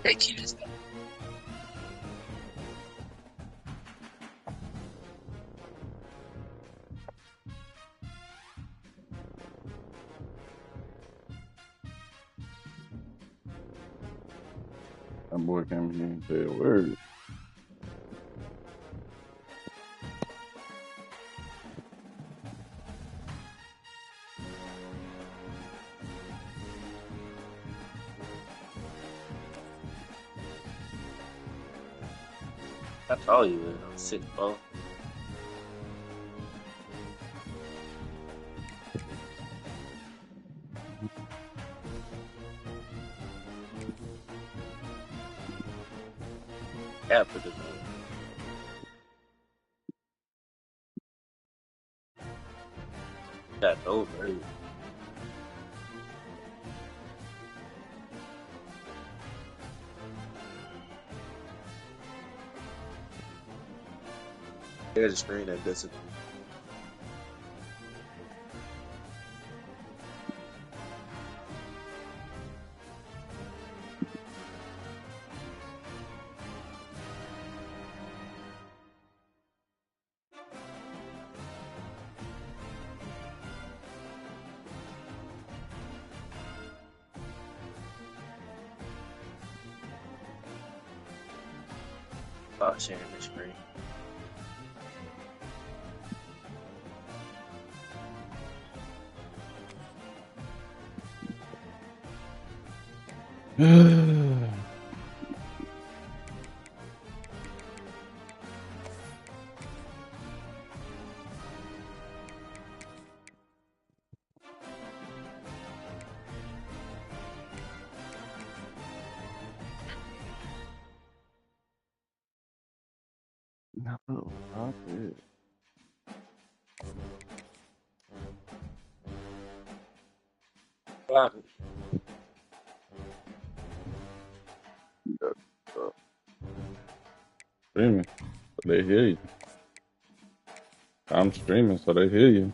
Thank you. That boy came here and said, word. I told you, man. I'm 6'4". Yeah, put it got over. There's a screen that does it. Oh, sharing the screen. No, I said. Wow. Streaming, so they hear you. I'm streaming, so they hear you.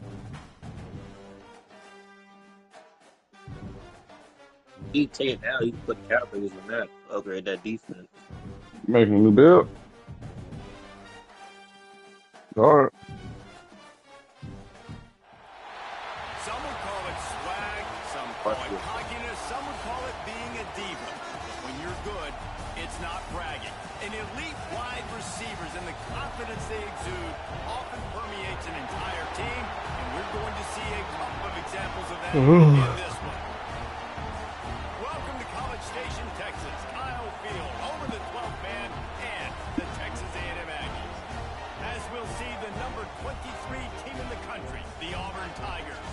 You take it now, you can put Cowboys on that, upgrade that defense. Making a new build. Hard. Some would call it swag, some call it cockiness, some would call it being a diva. When you're good, it's not bragging. An elite wide receivers and the confidence they exude often permeates an entire team, and we're going to see a couple of examples of that in this one. Welcome to College Station, Texas. Kyle Field, over the 12th man, and the Texas A&M Aggies. As we'll see, the number 23 team in the country, the Auburn Tigers,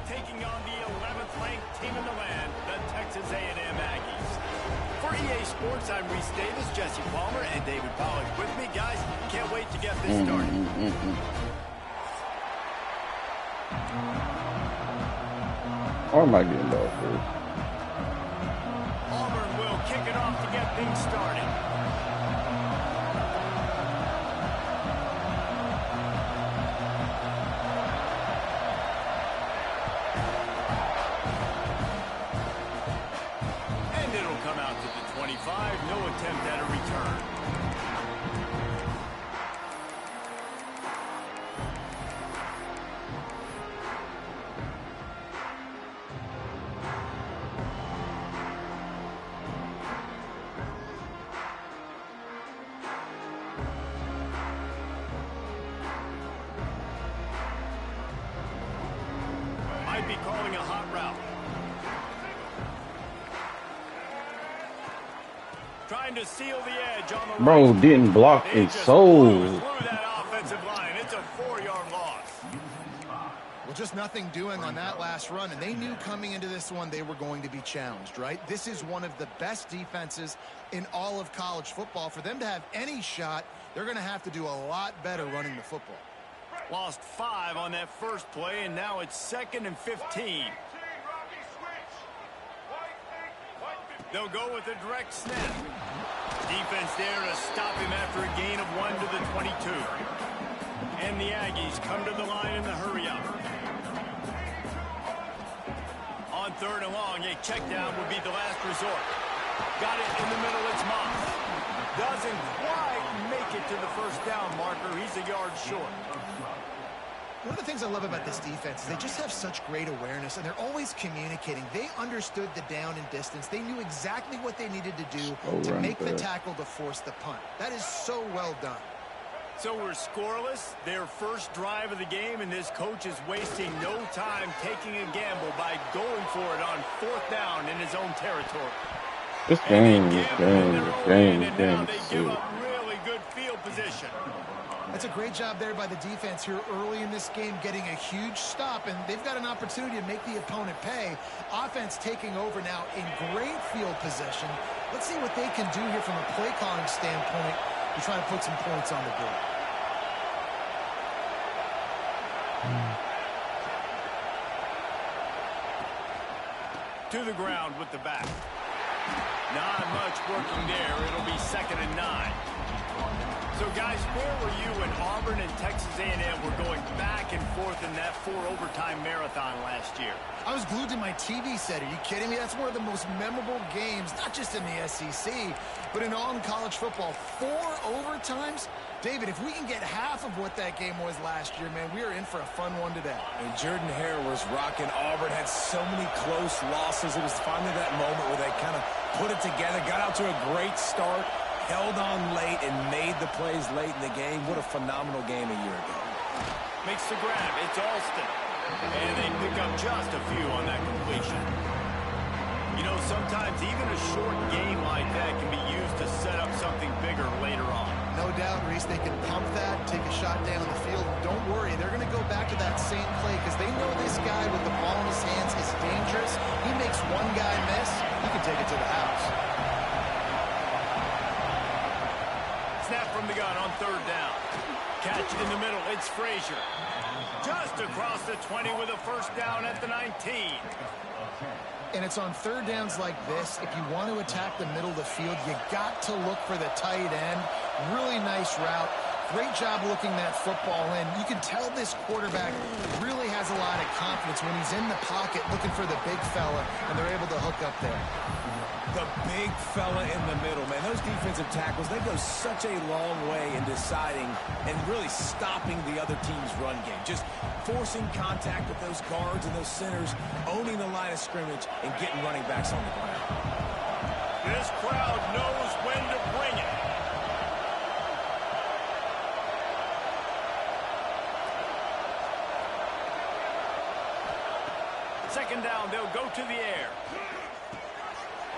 taking on the 11th ranked team in the land, the Texas A&M Aggies. For EA Sports, I'm Reese Davis, Jesse Palmer, and David Pollack with me. Guys, can't wait to get this started. Or am I getting lost here? Auburn will kick it off to get things started. And it'll come out to the 25. No attempt at a return. Might be calling a hot route. Trying to seal the edge on the Bro right. didn't block They a just soul. blew through that offensive line. It's a 4-yard loss. Well, just nothing doing on that last run, and they knew coming into this one they were going to be challenged, right? This is one of the best defenses in all of college football. For them to have any shot, they're going to have to do a lot better running the football. Lost 5 on that first play, and now it's 2nd and 15. They'll go with a direct snap. Defense there to stop him after a gain of 1 to the 22. And the Aggies come to the line in the hurry-up. On 3rd and long, a check down would be the last resort. Got it in the middle. It's Moss. Doesn't quite make it to the first down marker. He's a yard short. One of the things I love about this defense is they just have such great awareness, and they're always communicating. They understood the down and distance. They knew exactly what they needed to do to make the tackle to force the punt. That is so well done. So we're scoreless, their first drive of the game, and this coach is wasting no time taking a gamble by going for it on fourth down in his own territory. This game. They give up really good field position. That's a great job there by the defense here early in this game, getting a huge stop, and they've got an opportunity to make the opponent pay. Offense taking over now in great field position. Let's see what they can do here from a play calling standpoint to try to put some points on the board. To the ground with the back. Not much working there. It'll be 2nd and 9. So, guys, where were you when Auburn and Texas A&M were going back and forth in that 4-overtime marathon last year? I was glued to my TV set. Are you kidding me? That's one of the most memorable games, not just in the SEC, but in all in college football. 4 overtimes? David, if we can get half of what that game was last year, man, we are in for a fun one today. And Jordan Hare was rocking. Auburn had so many close losses. It was finally that moment where they kind of put it together, got out to a great start, held on late, and made the plays late in the game. What a phenomenal game a year ago. Makes the grab. It's Alston. And they pick up just a few on that completion. You know, sometimes even a short game like that can be used to set up something bigger later on. No doubt, Reese, they can pump that, take a shot down the field. Don't worry, they're going to go back to that same play because they know this guy with the ball in his hands is dangerous. He makes one guy miss, he can take it to the house. Snap from the gun on 3rd down. Catch in the middle. It's Frazier. Just across the 20 with a first down at the 19. And it's on 3rd downs like this. If you want to attack the middle of the field, you got to look for the tight end. Really nice route. Great job looking that football in. You can tell this quarterback really has a lot of confidence when he's in the pocket looking for the big fella, and they're able to hook up there. The big fella in the middle, man. Those defensive tackles, they go such a long way in deciding and really stopping the other team's run game. Just forcing contact with those guards and those centers, owning the line of scrimmage, and getting running backs on the ground. This crowd knows when to bring it. Second down, they'll go to the air.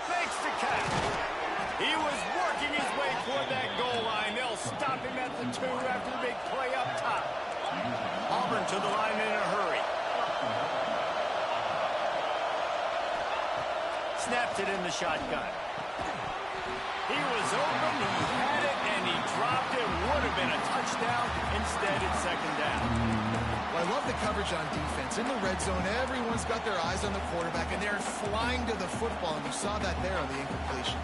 Fakes the catch. He was working his way toward that goal line. They'll stop him at the 2 after the big play up top. Auburn to the line in a hurry. Snapped it in the shotgun. He was open, he had it, and he dropped it. Would have been a touchdown. Instead, it's 2nd down. Well, I love the coverage on defense. In the red zone, everyone's got their eyes on the quarterback, and they're flying to the football, and you saw that there on the incompletion.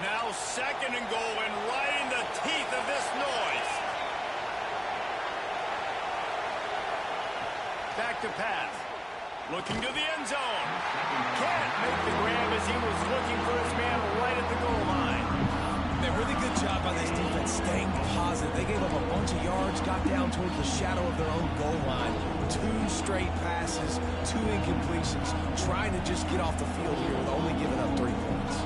Now 2nd and goal, and right in the teeth of this noise. Back to pass. Looking to the end zone. Can't make the grab as he was looking for his man right at the goal line. A really good job by this defense staying positive. They gave up a bunch of yards, got down towards the shadow of their own goal line. 2 straight passes, 2 incompletions, trying to just get off the field here with only giving up 3 points.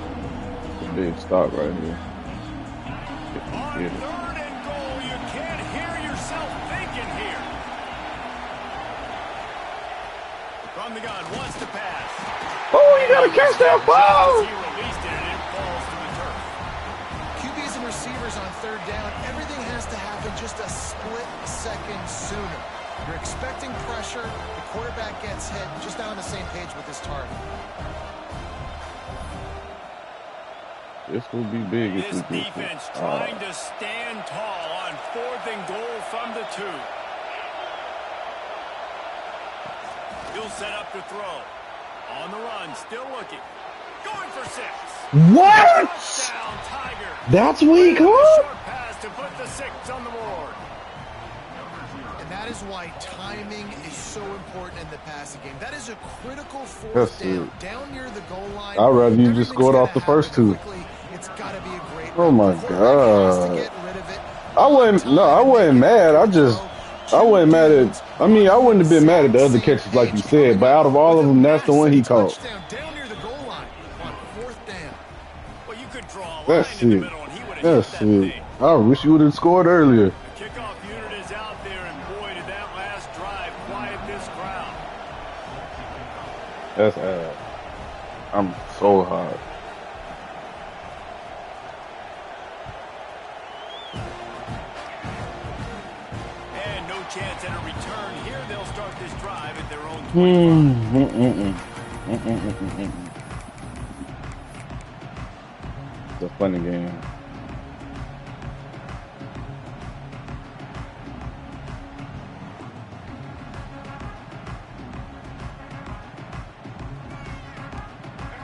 A big stop right here. On 3rd and goal, you can't hear yourself thinking here. From the gun, wants to pass. Oh, you gotta catch that ball! He released it and it falls to the turf. QBs and receivers on 3rd down, everything has to happen just a split second sooner. You're expecting pressure, the quarterback gets hit, just not on the same page with his target. This will be big if This we do defense this. trying to stand tall on 4th and goal from the 2. He'll set up to throw. On the run, still looking. Going for 6. What? Touchdown, Tiger. That's weak, huh? Short pass to put the 6 on the board. And that is why timing is so important in the passing game. That is a critical fourth That's it. down near the goal line. I'd rather you just Everything's scored gotta off the first happen two. quickly. It's got to be a great Oh run. my The quarterback has to God. get rid of it I on wasn't, no, time I and wasn't make it mad. after the throw. I wasn't mad at, I mean, I wouldn't have been mad at the other Same catches like you page said, but out of all of them, that's the one he massive caught. touchdown down near the goal line on fourth down. Well, you could draw a line That's in the it. middle, and he would have hit That's that it. thing. I wish you would have scored earlier. The kickoff unit is out there, and boy, did that last drive quiet this crowd. That's ass. I'm so hot. And no chance at a return here. They'll start this drive at their own 25. It's a funny game.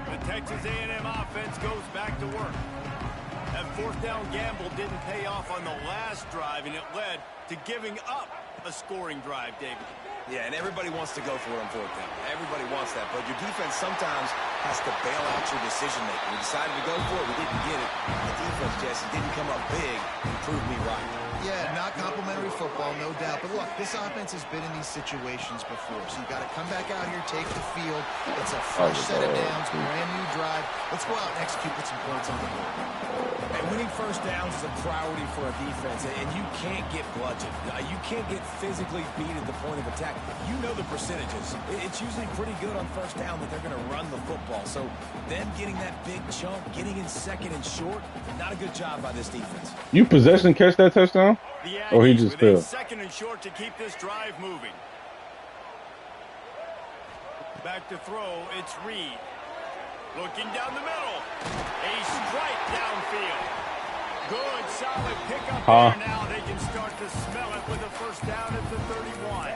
The Texas A&M offense goes back to work. That fourth down gamble didn't pay off on the last drive, and it led to giving up a scoring drive, David. Yeah, and everybody wants to go for it on fourth down. Everybody wants that, but your defense sometimes has to bail out your decision-making. We decided to go for it. We didn't get it. The defense, Jesse, didn't come up big and prove me right. Yeah, not complimentary football, no doubt. But look, this offense has been in these situations before. So you got to come back out here, take the field. It's a fresh set of downs, brand new drive. Let's go out and execute with some points on the board. And winning first downs is a priority for a defense, and you can't get bludgeoned. You can't get physically beat at the point of attack. You know the percentages. It's usually pretty good on first down that they're going to run the football. So them getting that big chunk, getting in second and short, not a good job by this defense. You possession catch that touchdown? Or he just fell? Second and short to keep this drive moving. Back to throw, it's Reed. Looking down the middle. A strike downfield. Good, solid pickup there. Now they can start to smell it with a first down at the 31.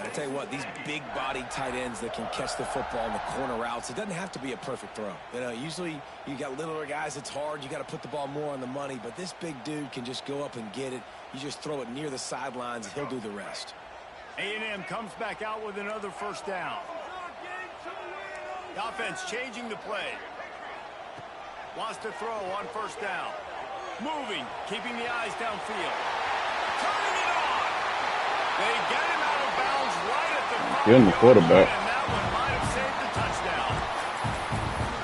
I tell you what, these big-bodied tight ends that can catch the football in the corner routes, it doesn't have to be a perfect throw. You know, usually you got littler guys, it's hard. You got to put the ball more on the money, but this big dude can just go up and get it. You just throw it near the sidelines, he'll do the rest. A&M comes back out with another first down. The offense changing the play. Wants to throw on first down. Moving, keeping the eyes downfield. Turning it on. They get him out of bounds right at the front. You're in the quarterback. And that one might have saved the touchdown.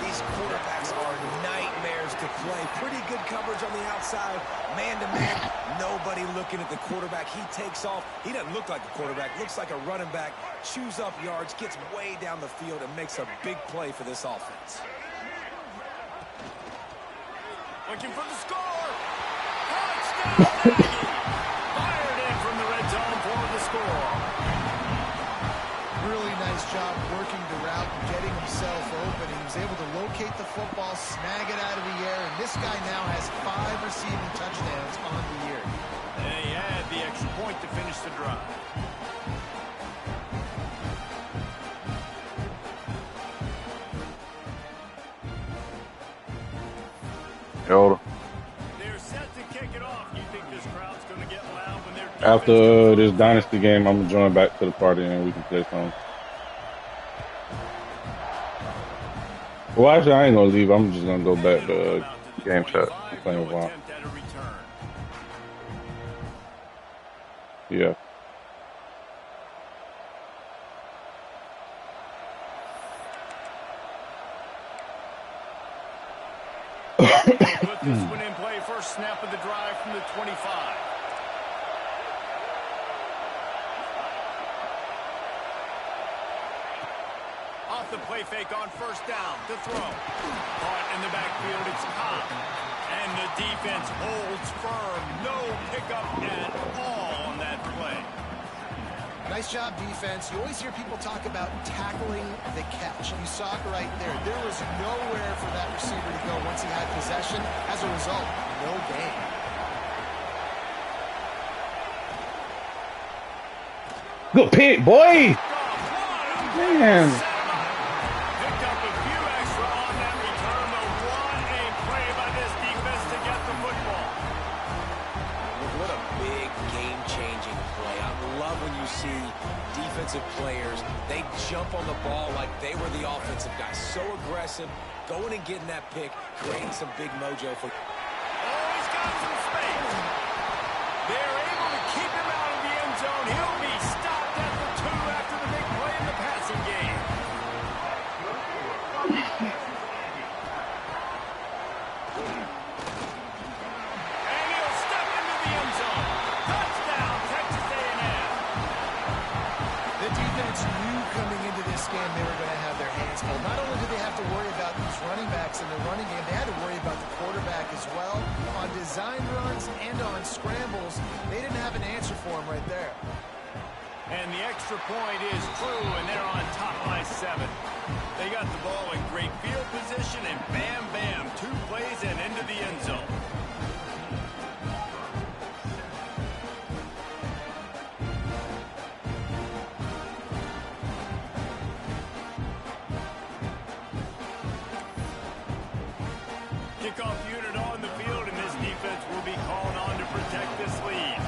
These quarterbacks are nightmares to play. Pretty good coverage on the outside. Man-to-man, nobody looking at the quarterback. He takes off. He doesn't look like a quarterback. Looks like a running back. Chews up yards, gets way down the field, and makes a big play for this offense. Looking for the score. Touchdown, Nagy. Fired in from the red zone for the score. Really nice job working the route and getting himself open. He was able to locate the football, snag it out of the air, and this guy now has 5 receiving touchdowns on the year. And he had the extra point to finish the drive. Yo, They're set to kick it off. You think this crowd's going to get loud when they're after this dynasty game, I'm gonna join back to the party and we can play some. Well, actually, I ain't gonna leave. I'm just gonna go back to game chat and play with Vaughn. Yeah. Put this one in play. First snap of the drive from the 25. Off the play fake on first down. To throw. Caught in the backfield. It's Cobb. And the defense holds firm. No pickup at all on that play. Nice job, defense. You always hear people talk about tackling the catch. You saw it right there. There was nowhere for that receiver to go once he had possession. As a result, no gain. Good pick, boy. Man. Picked up a few extra on that return, but what a play by this defense to get the football. What a big game-changing defensive players, they jump on the ball like they were the offensive guys. So aggressive, going and getting that pick, creating some big mojo for. Oh, he's got some space. They're able to keep him out of the end zone. He'll be stopped at the 2 after the big play in the passing game. And he'll step into the end zone. Touchdown, Texas A&M. The defense knew coming into this game they were going to have their hands full. Not only did they have to worry about these running backs in the running game, they had to worry about the quarterback as well. On design runs and on scrambles, they didn't have an answer for him right there. And the extra point is true, and they're on top by 7. They got the ball in great field position, and bam, bam, 2 plays and into the end zone. Kickoff unit on the field, and this defense will be calling on to protect this lead.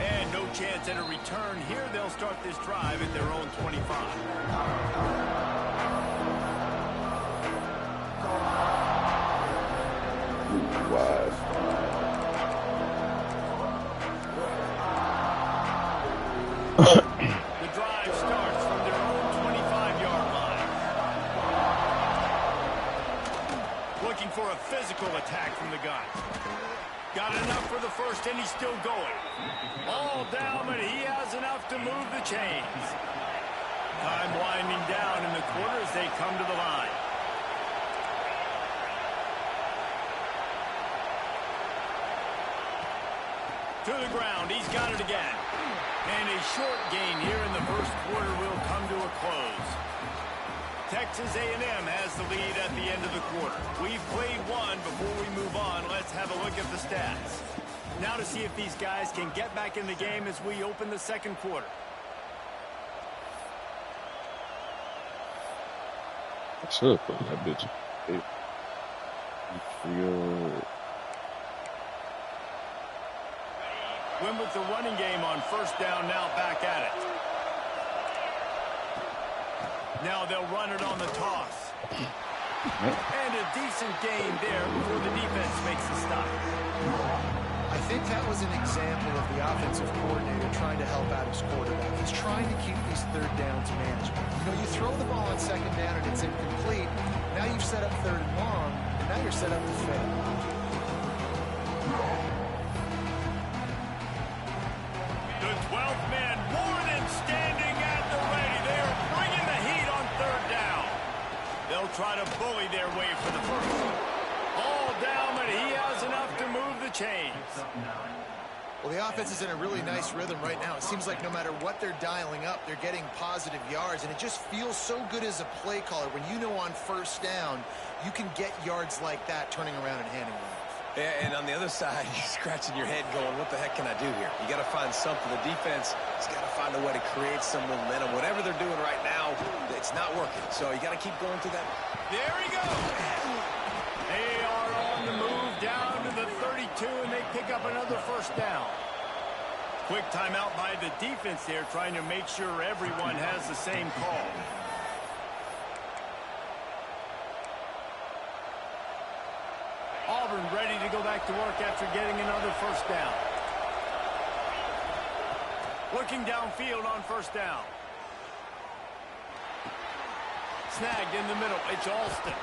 And no chance at a return here. They'll start this drive at their own 25. Wide. The drive starts from their own 25-yard line. Looking for a physical attack from the gun. Got enough for the first, and he's still going. All down, but he has enough to move the chains. Time winding down in the quarter as they come to the line. To the ground, he's got it again. And a short gain here in the first quarter will come to a close. Texas A&M has the lead at the end of the quarter. We've played one. Before we move on, let's have a look at the stats. Now to see if these guys can get back in the game as we open the second quarter. I should put that bitch. Win with the running game on first down, now back at it. Now they'll run it on the toss. And a decent gain there before the defense makes the stop. I think that was an example of the offensive coordinator trying to help out his quarterback. He's trying to keep these third downs manageable. You know, you throw the ball on second down and it's incomplete. Now you've set up third and long, and now you're set up to fail. The 12th man, Warren, standing at the ready. They are bringing the heat on third down. They'll try to bully their way for the first. All down, but he has enough to move the chains. Well, the offense is in a really nice rhythm right now. It seems like no matter what they're dialing up, they're getting positive yards, and it just feels so good as a play caller when you know on first down you can get yards like that turning around and handing it off. Yeah, and on the other side, you're scratching your head going, what the heck can I do here? You got to find something. The defense has got to find a way to create some momentum. Whatever they're doing right now, it's not working. So you got to keep going to that. There he goes. They are on the move down to the 32, and they pick up another first down. Quick timeout by the defense there, trying to make sure everyone has the same call. Auburn ready to go back to work after getting another first down. Looking downfield on first down. Snagged in the middle. It's Alston.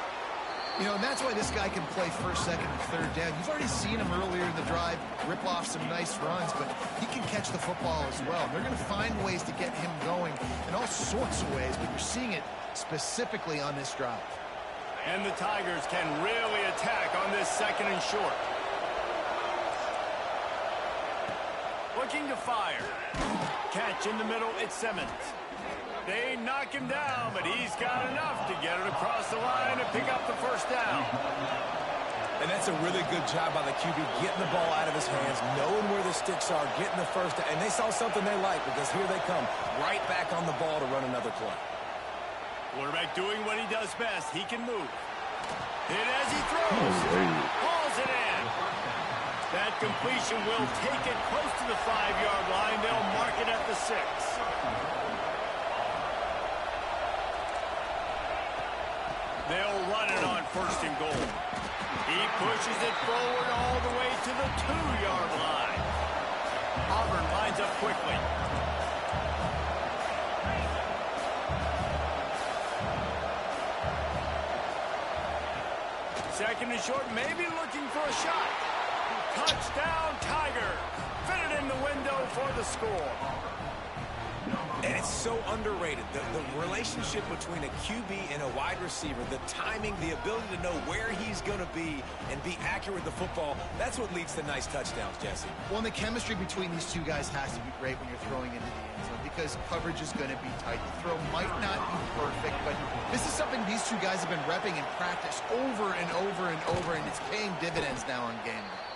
You know, and that's why this guy can play first, second, and third down. You've already seen him earlier in the drive rip off some nice runs, but he can catch the football as well. They're going to find ways to get him going in all sorts of ways, but you're seeing it specifically on this drive. And the Tigers can really attack on this second and short. Looking to fire. Catch in the middle, it's Simmons. They knock him down, but he's got enough to get it across the line and pick up the first down. And that's a really good job by the QB, getting the ball out of his hands, knowing where the sticks are, getting the first down. And they saw something they like because here they come, right back on the ball to run another play. Quarterback doing what he does best. He can move. Hit as he throws. Hauls it in. That completion will take it close to the 5-yard line. They'll mark it at the 6. They'll run it on 1st and goal. He pushes it forward all the way to the 2-yard line. Auburn lines up quickly. Second and short, maybe looking for a shot. Touchdown, Tiger. Fit it in the window for the score. And it's so underrated. The relationship between a QB and a wide receiver, the timing, the ability to know where he's going to be and be accurate with the football, that's what leads to nice touchdowns, Jesse. Well, and the chemistry between these two guys has to be great when you're throwing into the end zone because coverage is going to be tight. The throw might not be perfect, but this is something these two guys have been repping in practice over and over and over, and it's paying dividends now on game day.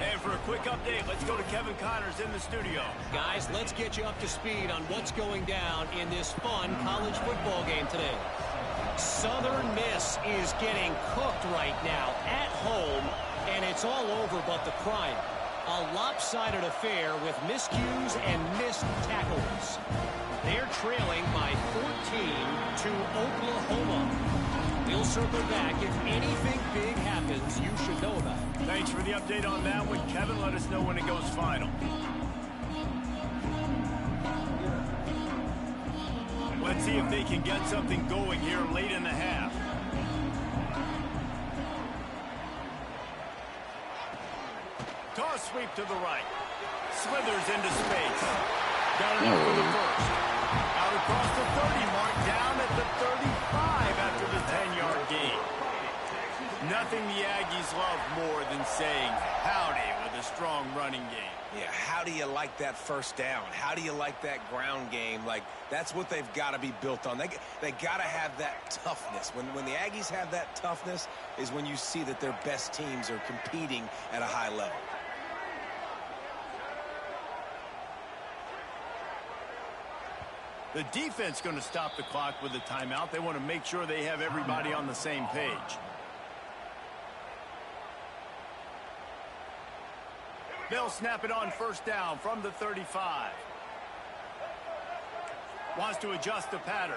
And for a quick update, let's go to Kevin Connors in the studio. Guys, let's get you up to speed on what's going down in this fun college football game today. Southern Miss is getting cooked right now at home, and it's all over but the crying. A lopsided affair with miscues and missed tackles. They're trailing by 14 to Oklahoma. We'll circle back. If anything big happens, you should know about it. Thanks for the update on that one, Kevin. Let us know when it goes final. Let's see if they can get something going here late in the half. Toss sweep to the right. Slithers into space. Got enough for the first. Out across the 30 mark, down at the 35 after the 10-yard gain. Nothing the Aggies love more than saying howdy with a strong running game. Yeah, how do you like that first down? How do you like that ground game? Like, that's what they've got to be built on. They got to have that toughness. When the Aggies have that toughness is when you see that their best teams are competing at a high level. The defense going to stop the clock with a timeout. They want to make sure they have everybody on the same page. They'll snap it on first down from the 35. Wants to adjust the pattern.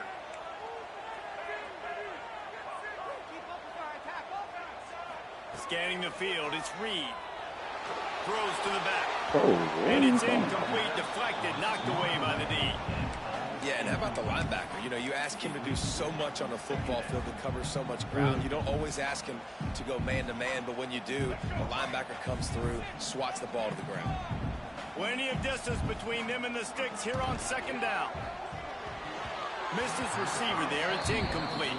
Scanning the field, it's Reed. Throws to the back. And it's incomplete, deflected, knocked away by the D. Yeah, and how about the linebacker? You know, you ask him to do so much on the football field to cover so much ground. You don't always ask him to go man-to-man, but when you do, the linebacker comes through, swats the ball to the ground. Plenty of distance between them and the sticks here on second down. Missed his receiver there. It's incomplete.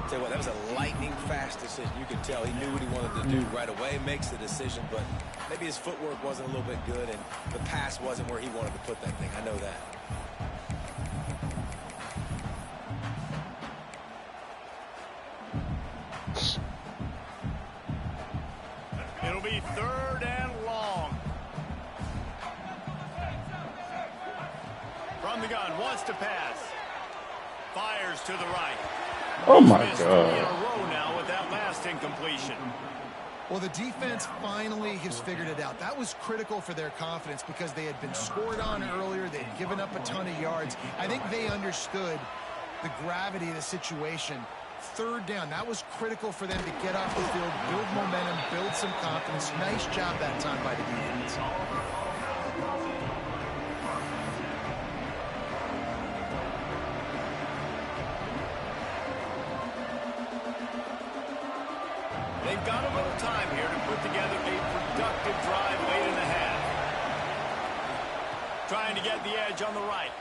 Tell you what, that was a lightning-fast decision. You could tell he knew what he wanted to do right away, makes the decision, but maybe his footwork wasn't a little bit good, and the pass wasn't where he wanted to put that thing. I know that. It'll be third and long. From the gun, wants to pass. Fires to the right. Oh my God. In a row now with that last incompletion. Well, the defense finally has figured it out. That was critical for their confidence because they had been scored on earlier. They had given up a ton of yards. I think they understood the gravity of the situation. Third down, that was critical for them to get off the field, build momentum, build some confidence. Nice job that time by the defense. They've got a little time here to put together a productive drive late in the half. Trying to get the edge on the right.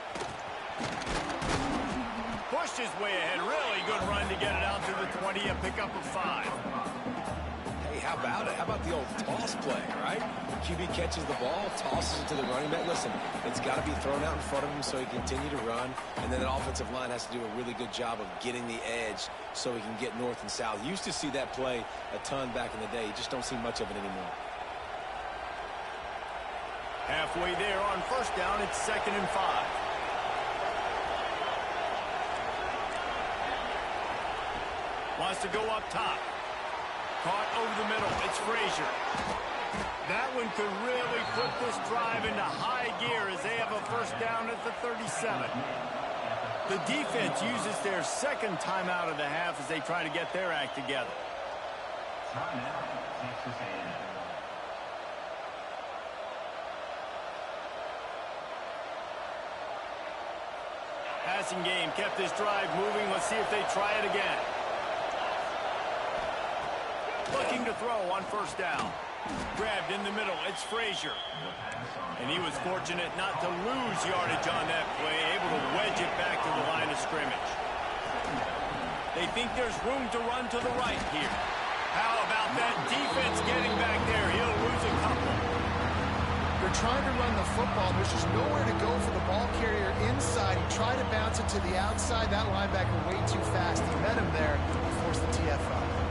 Pushed his way ahead. Really good run to get it out to the 20, a pickup of 5. Hey, Hey, how about it? How about the old toss play, right? QB catches the ball, tosses it to the running back. Listen, it's got to be thrown out in front of him so he can continue to run. And then the offensive line has to do a really good job of getting the edge so he can get north and south. Used to see that play a ton back in the day. You just don't see much of it anymore. Halfway there on first down, it's 2nd and 5. Wants to go up top. Caught over the middle. It's Frazier. That one could really put this drive into high gear as they have a first down at the 37. The defense uses their second timeout of the half as they try to get their act together. Passing game kept this drive moving. Let's see if they try it again. Looking to throw on first down. Grabbed in the middle. It's Frazier. And he was fortunate not to lose yardage on that play, able to wedge it back to the line of scrimmage. They think there's room to run to the right here. How about that defense getting back there? He'll lose a couple. They're trying to run the football. There's just nowhere to go for the ball carrier inside. He tried to bounce it to the outside. That linebacker way too fast. He met him there and forced the TFL.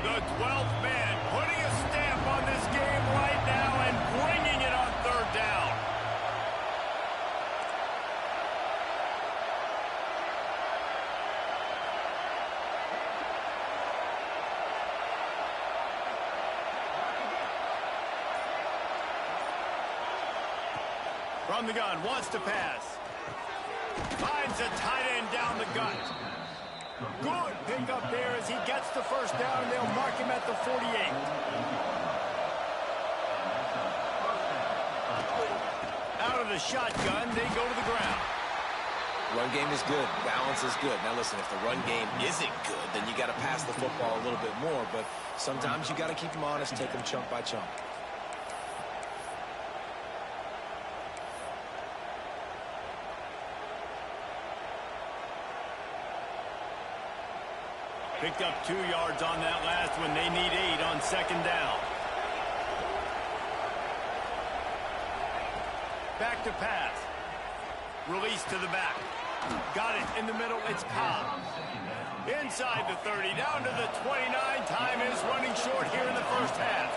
The 12th man putting a stamp on this game right now and bringing it on third down. From the gun, wants to pass. Finds a tight end down the gut. Good pick up there as he gets the first down, and they'll mark him at the 48. Out of the shotgun, they go to the ground. Run game is good. Balance is good. Now, listen, if the run game isn't good, then you got to pass the football a little bit more. But sometimes you got to keep them honest, take them chunk by chunk. Picked up 2 yards on that last one. They need 8 on second down. Back to pass. Release to the back. Got it in the middle. It's Cobb. Inside the 30, down to the 29. Time is running short here in the first half.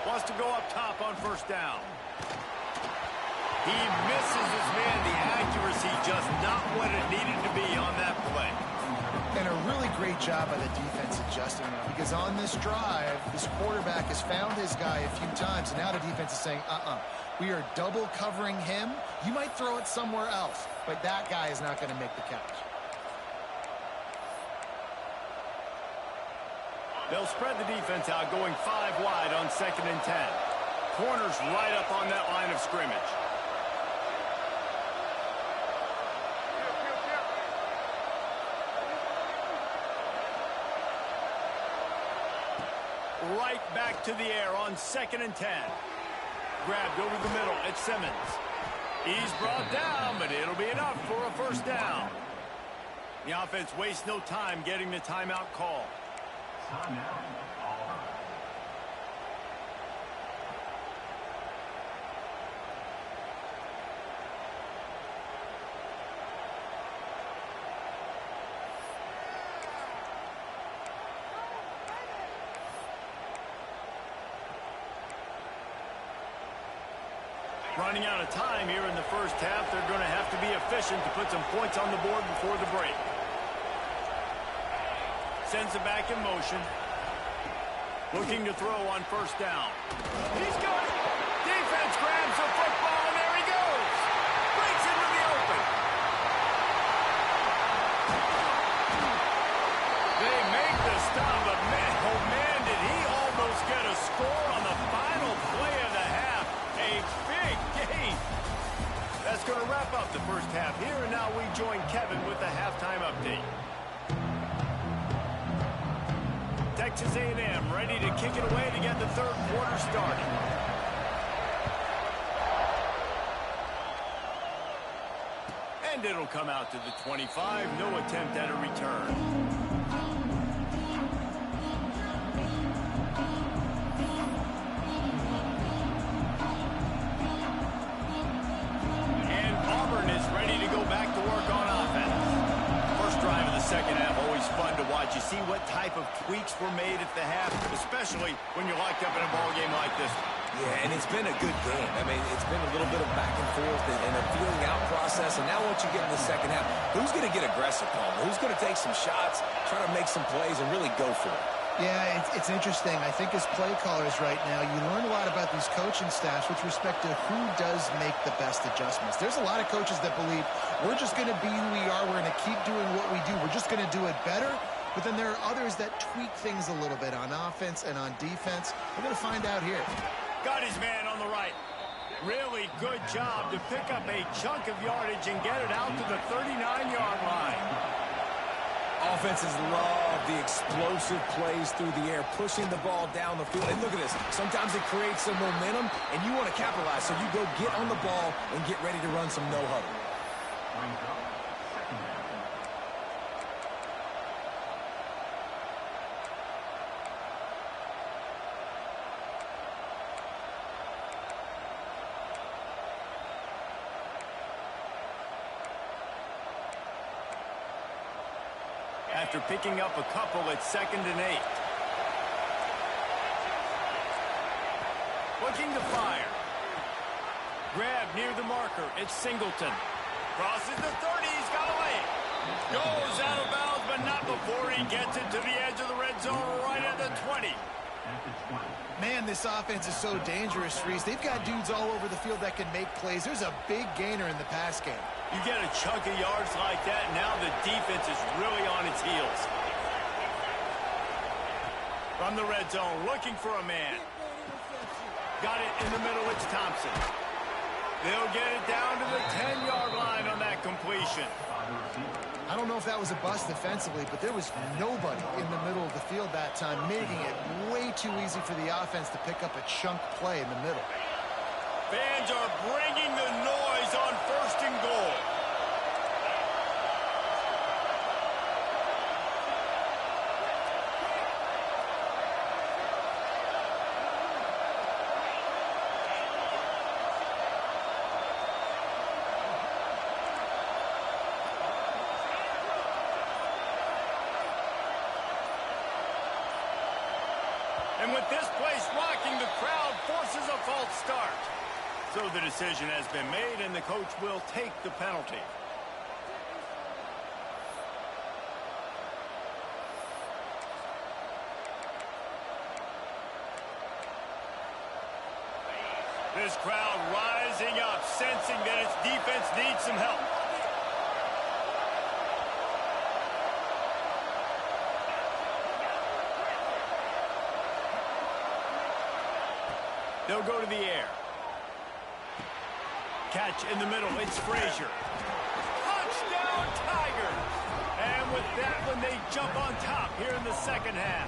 Wants to go up top on first down. He misses his man. The accuracy just not what it needed to be on that play. And a really great job by the defense adjusting now, because on this drive, this quarterback has found his guy a few times, and now the defense is saying, we are double covering him. You might throw it somewhere else, but that guy is not going to make the catch. They'll spread the defense out, going 5 wide on 2nd and 10. Corners right up on that line of scrimmage. Right back to the air on 2nd and 10. Grabbed over the middle. It's Simmons. He's brought down, but it'll be enough for a first down. The offense wastes no time getting the timeout call. Running out of time here in the first half. They're going to have to be efficient to put some points on the board before the break. Sends it back in motion. Looking to throw on first down. He's got it. Defense grabs the football, and there he goes. Breaks into the open. They make the stop, but man, oh man, did he almost get a score on the final play of the half. A big game. That's going to wrap up the first half here, and now we join Kevin with the halftime update. Texas A&M ready to kick it away to get the third quarter started. And it'll come out to the 25. No attempt at a return. And Auburn is ready to go back to work on offense. First drive of the second half, always fun to watch. You see what type of tweaks were made at the half, especially when you're locked up in a ball game like this one. Yeah, and it's been a good game. I mean, it's been a little bit of back and forth and a feeling out process. And now once you get in the second half, who's going to get aggressive, Palmer? Who's going to take some shots, try to make some plays, and really go for it? Yeah, it's interesting. I think as play callers right now, you learn a lot about these coaching staffs with respect to who does make the best adjustments. There's a lot of coaches that believe we're just going to be who we are. We're going to keep doing what we do. We're just going to do it better. But then there are others that tweak things a little bit on offense and on defense. We're going to find out here. Got his man on the right. Really good job to pick up a chunk of yardage and get it out to the 39-yard line. Offenses love the explosive plays through the air, pushing the ball down the field. And look at this. Sometimes it creates some momentum, and you want to capitalize. So you go get on the ball and get ready to run some no-huddle. After picking up a couple at 2nd and 8. Looking to fire. Grab near the marker. It's Singleton. Crosses the 30. He's got away. Goes out of bounds, but not before he gets it to the edge of the red zone right at the 20. Man, this offense is so dangerous, Reese. They've got dudes all over the field that can make plays. There's a big gainer in the pass game. You get a chunk of yards like that, now the defense is really on its heels. From the red zone, looking for a man. Got it in the middle, it's Thompson. They'll get it down to the 10-yard line on that completion. I don't know if that was a bust defensively, but there was nobody in the middle of the field that time, making it way too easy for the offense to pick up a chunk play in the middle. Fans are bringing the noise on 1st and goal. And with this place rocking, the crowd forces a false start. So the decision has been made, and the coach will take the penalty. This crowd rising up, sensing that its defense needs some help. They'll go to the air. Catch in the middle, it's Frazier. Touchdown, Tigers! And with that one, they jump on top here in the second half.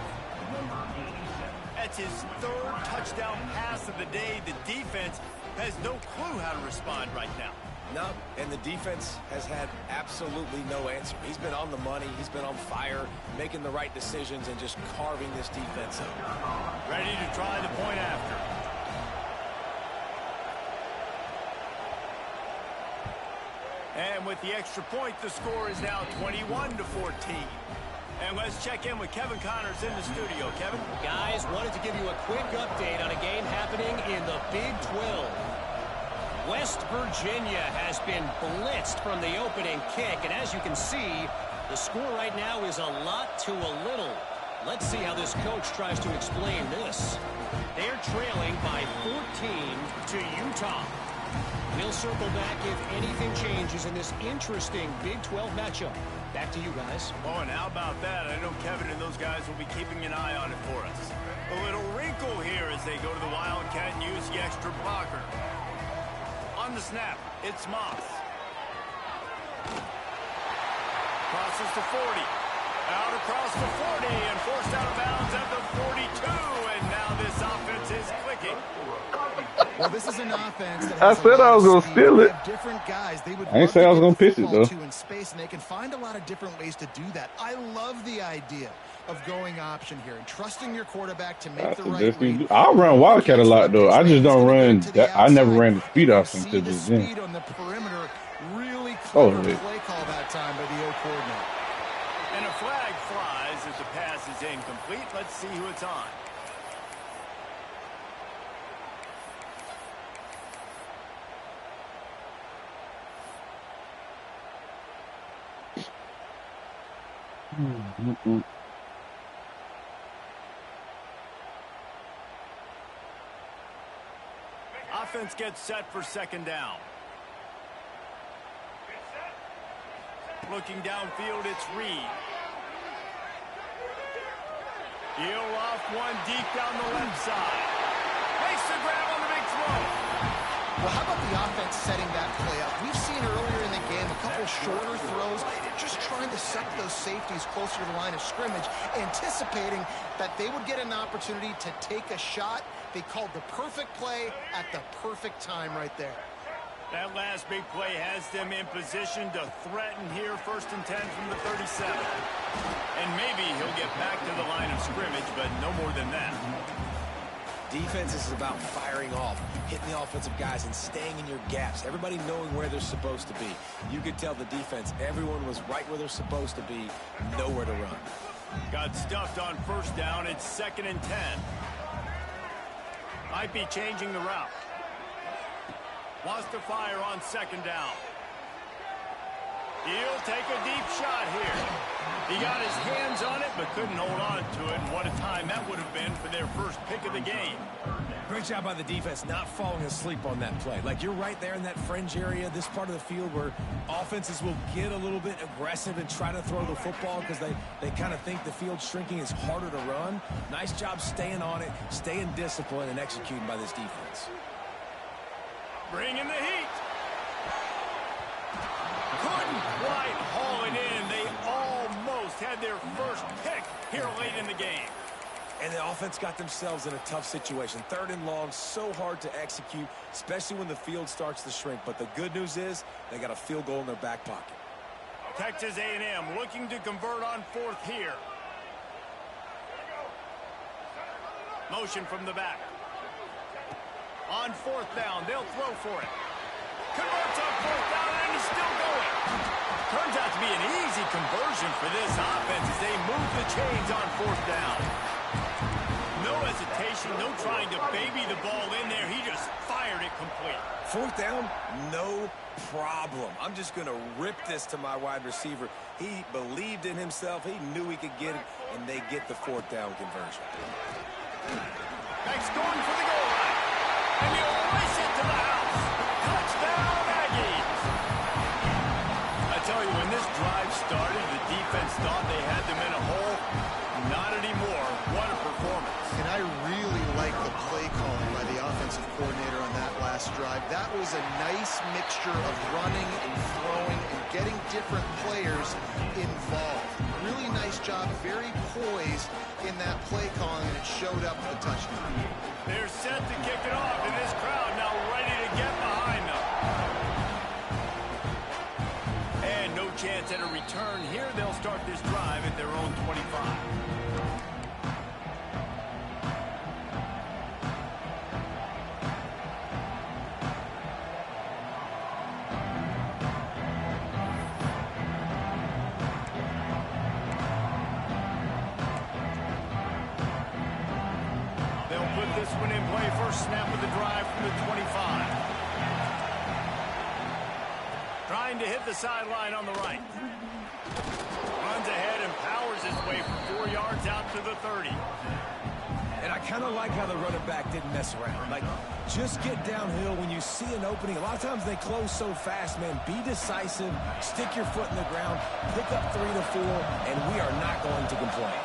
That's his 3rd touchdown pass of the day. The defense has no clue how to respond right now. No, and the defense has had absolutely no answer. He's been on the money. He's been on fire, making the right decisions and just carving this defense up. Ready to try the point after. And with the extra point, the score is now 21-14. And let's check in with Kevin Connors in the studio. Kevin? Guys, wanted to give you a quick update on a game happening in the Big 12. West Virginia has been blitzed from the opening kick, and as you can see, the score right now is a lot to a little. Let's see how this coach tries to explain this. They're trailing by 14 to Utah. We'll circle back if anything changes in this interesting Big 12 matchup. Back to you guys. Oh, and how about that? I know Kevin and those guys will be keeping an eye on it for us. A little wrinkle here as they go to the Wildcat and use the extra blocker. On the snap, it's Moss. Crosses to 40. Out across the 40 and forced out of bounds at the 42. And now this offense is clicking. Well, this is an offense that I has a said lot I of was gonna speed. steal They it. have different guys they would I ain't love say to I was get gonna the pitch it football though. to in space, and they can find a lot of different ways to do that. I love the idea of going option here and trusting your quarterback to make I the right suggest you read. do. I'll run Knowing he Wildcat a can't lot slip though. his I man, just he's don't going to get run to the that. I never outside, ran the speed and you option see until the just then. speed on the perimeter. Really Oh, clever wait. play call that time by the O coordinator. And a flag flies as the pass is incomplete. Let's see who it's on. Offense gets set for second down. Looking downfield, it's Reed. He'll off one deep down the left side. Makes the grab on the big throw. Well, how about the offense setting that play up? We've seen earlier in the game a couple shorter throws, just trying to suck those safeties closer to the line of scrimmage, anticipating that they would get an opportunity to take a shot. They called the perfect play at the perfect time right there. That last big play has them in position to threaten here, 1st and 10 from the 37. And maybe he'll get back to the line of scrimmage, but no more than that. Defense is about firing off, hitting the offensive guys, and staying in your gaps. Everybody knowing where they're supposed to be. You could tell the defense, everyone was right where they're supposed to be, nowhere to run. Got stuffed on 1st down. It's 2nd and 10. Might be changing the route. Wants to fire on 2nd down. He'll take a deep shot here. He got his hands on it, but couldn't hold on to it. And what a time that would have been for their first pick of the game. Great job by the defense not falling asleep on that play. Like, you're right there in that fringe area, this part of the field where offenses will get a little bit aggressive and try to throw the football because they kind of think the field's shrinking, is harder to run. Nice job staying on it, staying disciplined, and executing by this defense. Bringing the heat. Couldn't quite haul it in. They almost had their first pick here late in the game. And the offense got themselves in a tough situation. 3rd and long, so hard to execute, especially when the field starts to shrink. But the good news is they got a field goal in their back pocket. Texas A&M looking to convert on 4th here. Motion from the back. On 4th down, they'll throw for it. Converts on 4th down, and he's still going. Turns out to be an easy conversion for this offense as they move the chains on 4th down. No hesitation, no trying to baby the ball in there. He just fired it complete. 4th down, no problem. I'm just going to rip this to my wide receiver. He believed in himself. He knew he could get it, and they get the 4th down conversion. Next going for the goal line. And he'll race it to the house. Touchdown, Aggies. I tell you, when this drive started, the defense thought they had them in a hole. Not anymore. What a performance. And I really like the play calling by the offensive coordinator on that last drive. That was a nice mixture of running and throwing and getting different players involved. Really nice job, very poised in that play calling, and it showed up with a touchdown. They're set to kick it off, and this crowd now ready to get behind them. And no chance at a return here. They'll start this drive at their own 25. This one in play, first snap of the drive from the 25. Trying to hit the sideline on the right. Runs ahead and powers his way for 4 yards out to the 30. And I kind of like how the running back didn't mess around. Like, just get downhill when you see an opening. A lot of times they close so fast, man. Be decisive, stick your foot in the ground, pick up 3 to 4, and we are not going to complain.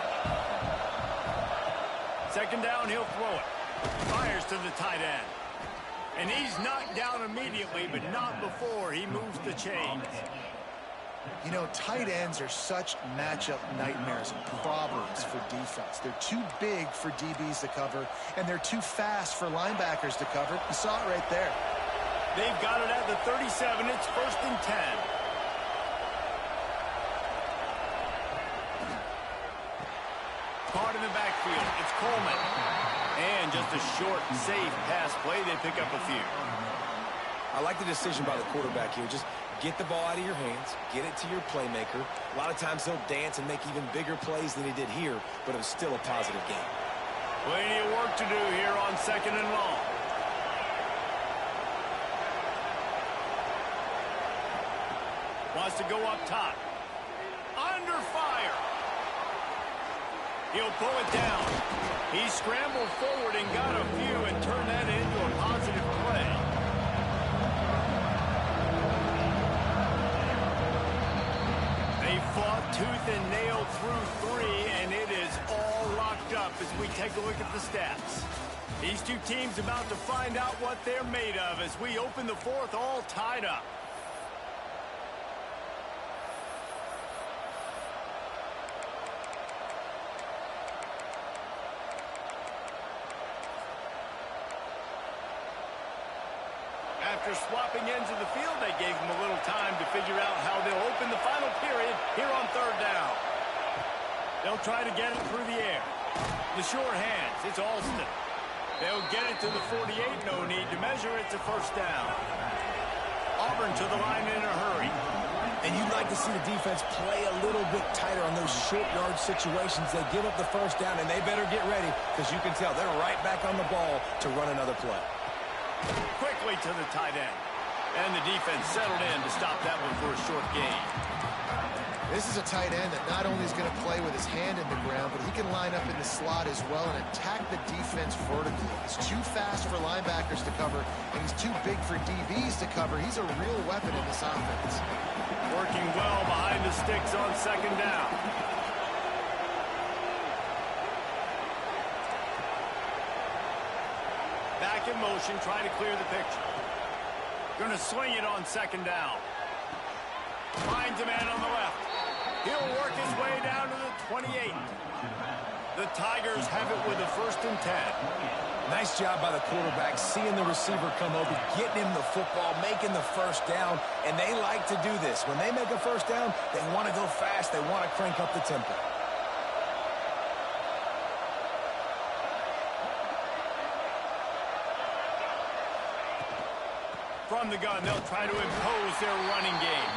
2nd down, he'll throw it. Fires to the tight end. And he's knocked down immediately, but not before he moves the chains. You know, tight ends are such matchup nightmares and problems for defense. They're too big for DBs to cover, and they're too fast for linebackers to cover. You saw it right there. They've got it at the 37. It's 1st and 10. Caught in the backfield. It's Coleman. And just a short, safe pass play. They pick up a few. I like the decision by the quarterback here. Just get the ball out of your hands, get it to your playmaker. A lot of times he'll dance and make even bigger plays than he did here, but it was still a positive game. Plenty of work to do here on 2nd and long. Wants to go up top. Under fire. He'll pull it down. He scrambled forward and got a few and turned that into a positive play. They fought tooth and nail through 3, and it is all locked up as we take a look at the stats. These two teams about to find out what they're made of as we open the 4th all tied up. After swapping ends of the field, they gave them a little time to figure out how they'll open the final period here on 3rd down. They'll try to get it through the air. The sure hands, it's Alston. They'll get it to the 48, no need to measure, it's a 1st down. Auburn to the line in a hurry. And you'd like to see the defense play a little bit tighter on those short yard situations. They give up the 1st down, and they better get ready because you can tell they're right back on the ball to run another play. Quickly to the tight end. And the defense settled in to stop that one for a short gain. This is a tight end that not only is going to play with his hand in the ground, but he can line up in the slot as well and attack the defense vertically. He's too fast for linebackers to cover, and he's too big for DBs to cover. He's a real weapon in this offense. Working well behind the sticks on 2nd down. Back in motion, trying to clear the picture. Going to swing it on 2nd down. Finds a man on the left. He'll work his way down to the 28. The Tigers have it with a 1st and 10. Nice job by the quarterback, seeing the receiver come over, getting him the football, making the 1st down, and they like to do this. When they make a 1st down, they want to go fast, they want to crank up the tempo. From the gun, they'll try to impose their running game.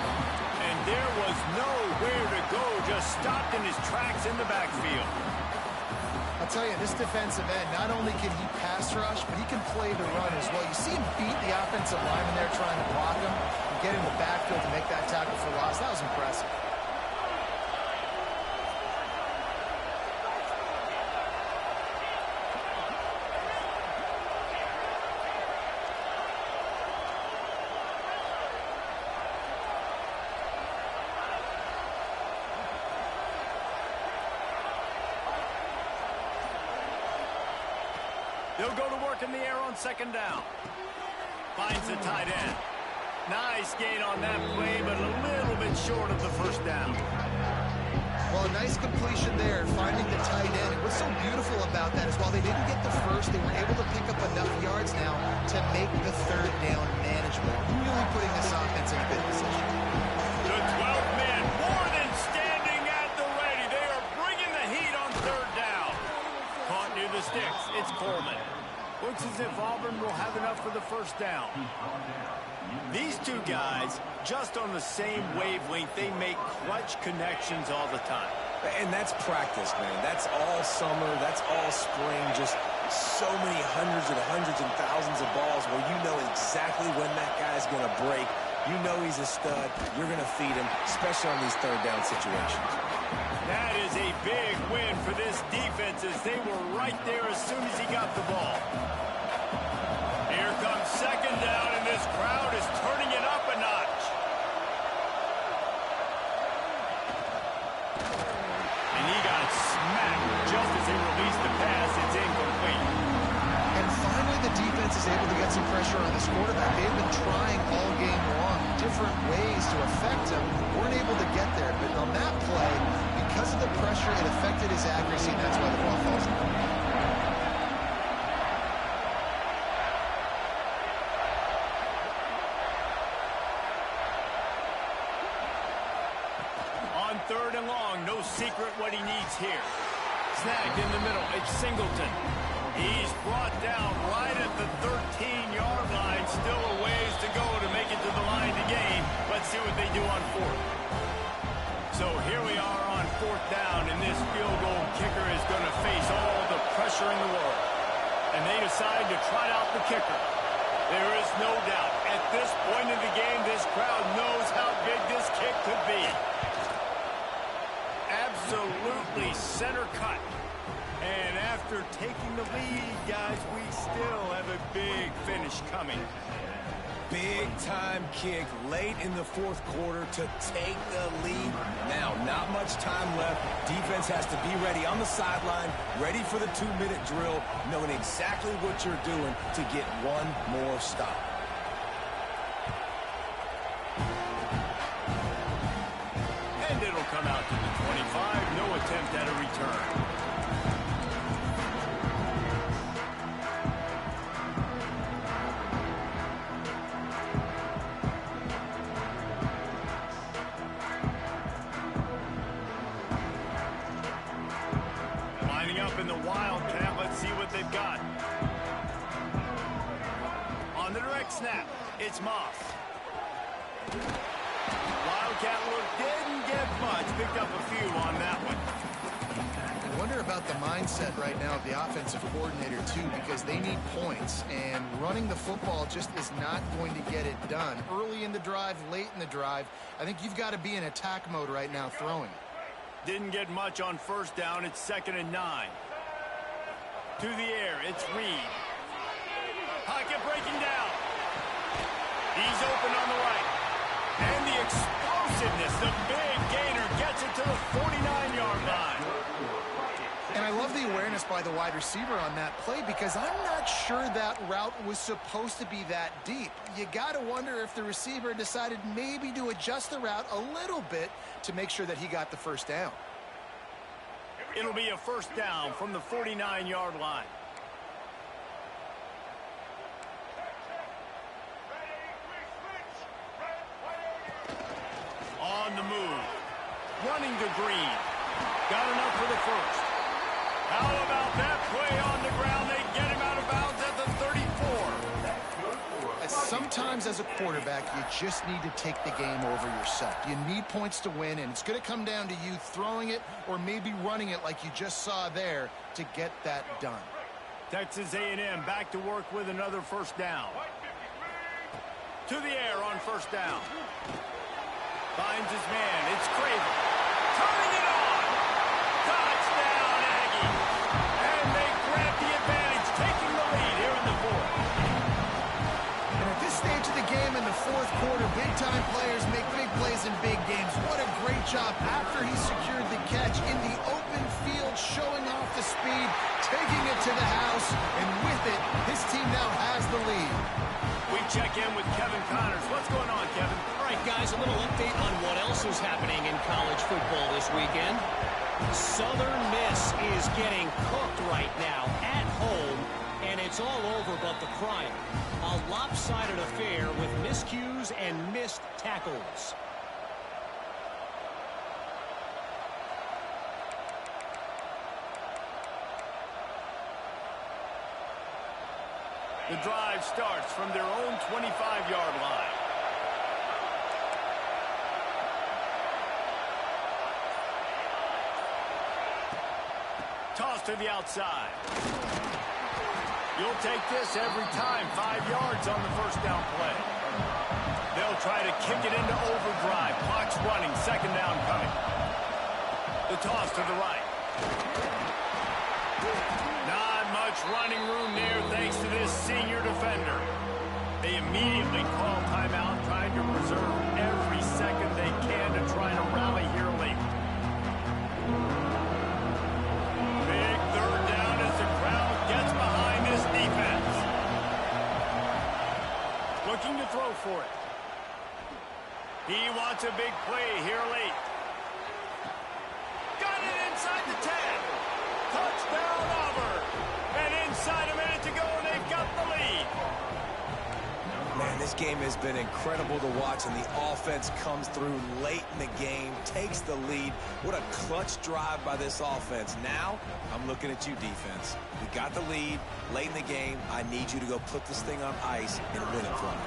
And there was nowhere to go, just stopped in his tracks in the backfield. I'll tell you, this defensive end, not only can he pass rush, but he can play the run as well. You see him beat the offensive lineman there trying to block him and get in the backfield to make that tackle for loss. That was impressive. They'll go to work in the air on 2nd down. Finds the tight end. Nice gain on that play, but a little bit short of the 1st down. Well, a nice completion there, finding the tight end. And what's so beautiful about that is while they didn't get the 1st, they were able to pick up enough yards now to make the 3rd down manageable. Really putting this offense in a good position. The 12th man more than standing at the ready. They are bringing the heat on 3rd down. Caught near the sticks. It's Coleman. Looks as if Auburn will have enough for the 1st down. These two guys, just on the same wavelength, they make clutch connections all the time. And that's practice, man. That's all summer. That's all spring. Just so many hundreds and thousands of balls where you know exactly when that guy's going to break. You know he's a stud. You're going to feed him, especially on these 3rd down situations. That is a big win for this defense as they were right there as soon as he got the ball. Here comes 2nd down, and this crowd is turning it up a notch. And he got smacked just as he released the pass. It's incomplete. And finally, the defense is able to get some pressure on this quarterback. They've been trying all game long, different ways to affect him. Weren't able to get there, but on that play, because of the pressure, it affected his accuracy, and that's why the ball falls in. On 3rd and long, no secret what he needs here. Snagged in the middle, it's Singleton. He's brought down right at the 13-yard line. Still a ways to go to make it to the line to gain. Let's see what they do on 4th. So here we are on 4th down, and this field goal kicker is going to face all the pressure in the world. And they decide to trot out the kicker. There is no doubt, at this point in the game, this crowd knows how big this kick could be. Absolutely center cut. And after taking the lead, guys, we still have a big finish coming. Big time kick late in the 4th quarter to take the lead. Now, not much time left. Defense has to be ready on the sideline, ready for the 2-minute drill, knowing exactly what you're doing to get one more stop. And it'll come out to the 25. No attempt at a return. Lining up in the Wildcat. Let's see what they've got. On the direct snap, it's Moss. Wildcat look didn't get much. Picked up a few on that one. I wonder about the mindset right now of the offensive coordinator, too, because they need points, and running the football just is not going to get it done. Early in the drive, late in the drive, I think you've got to be in attack mode right now throwing. Didn't get much on 1st down. It's 2nd and 9. To the air, it's Reed. Pocket breaking down. He's open on the right. And the explosiveness, the big gainer gets it to the 49-yard line. And I love the awareness by the wide receiver on that play because I'm not sure that route was supposed to be that deep. You got to wonder if the receiver decided maybe to adjust the route a little bit to make sure that he got the 1st down. It'll be a 1st down from the 49-yard line. On the move. Running to Green. Got enough for the 1st. How about that play on the ground? They get him out of bounds at the 34. Sometimes as a quarterback, you just need to take the game over yourself. You need points to win, and it's going to come down to you throwing it or maybe running it like you just saw there to get that done. Texas A&M back to work with another 1st down. To the air on 1st down. Finds his man. It's Craven. Turning it on. Touchdown, Aggie. And they grab the advantage, taking the lead here in the 4th. And at this stage of the game in the 4th quarter, big-time players make big plays in big games. What a great job after he secured the catch in the open field, showing off the speed, taking it to the house, and with it, his team now has the lead. We check in with Kevin Connors. What's going on, Kevin? All right, guys, a little update on what else is happening in college football this weekend. Southern Miss is getting cooked right now at home, and it's all over but the crying. A lopsided affair with miscues and missed tackles. The drive starts from their own 25-yard line. Toss to the outside. You'll take this every time. 5 yards on the 1st down play. They'll try to kick it into overdrive. Clock's running. 2nd down coming. The toss to the right. Not much running room there thanks to this senior defender. They immediately call timeout, trying to preserve every second they can to try to rally here late. Big 3rd down as the crowd gets behind this defense. wants a big play here late. Got it inside the 10. Touchdown, Auburn. And inside a minute to go, and they've got the lead. Man, this game has been incredible to watch, and the offense comes through late in the game, takes the lead. What a clutch drive by this offense. Now, I'm looking at you, defense. We got the lead late in the game. I need you to go put this thing on ice and win it for me.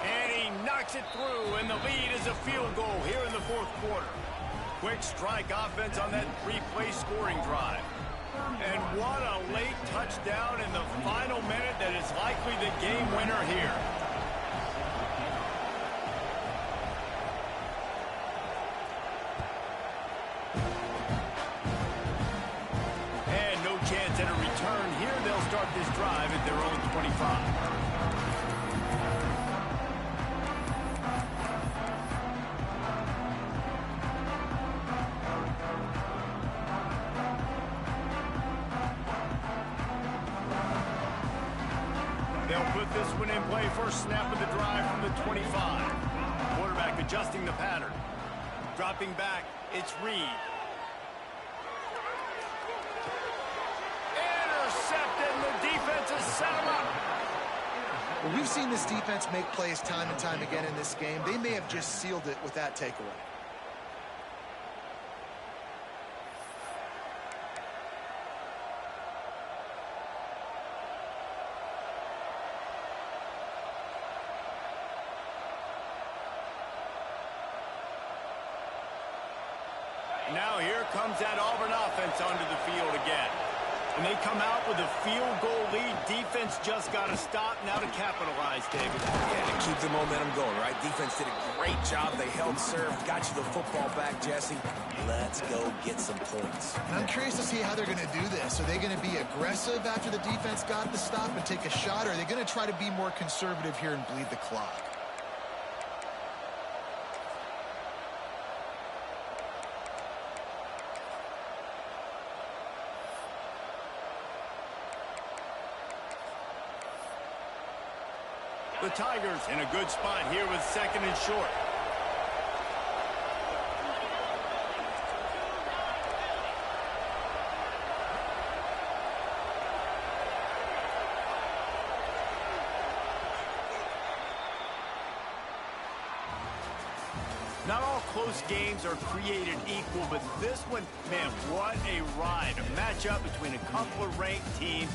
And he knocks it through, and the lead is a field goal here in the fourth quarter. Quick strike offense on that three-play scoring drive. And what a late touchdown in the final minute that is likely the game winner here. And no chance at a return here. They'll start this drive at their own 25. They'll put this one in play. First snap of the drive from the 25. Quarterback adjusting the pattern. Dropping back, it's Reed. Intercepted, and the defense has set him up. Well, we've seen this defense make plays time and time again in this game. They may have just sealed it with that takeaway. Now here comes that Auburn offense onto the field again. And they come out with a field goal lead. Defense just got to stop now to capitalize, David. Yeah, to keep the momentum going, right? Defense did a great job. They held serve, got you the football back, Jesse. Let's go get some points. And I'm curious to see how they're going to do this. Are they going to be aggressive after the defense got the stop and take a shot, or are they going to try to be more conservative here and bleed the clock? The Tigers in a good spot here with second and short. Not all close games are created equal, but this one, man, what a ride. A matchup between a couple of ranked teams.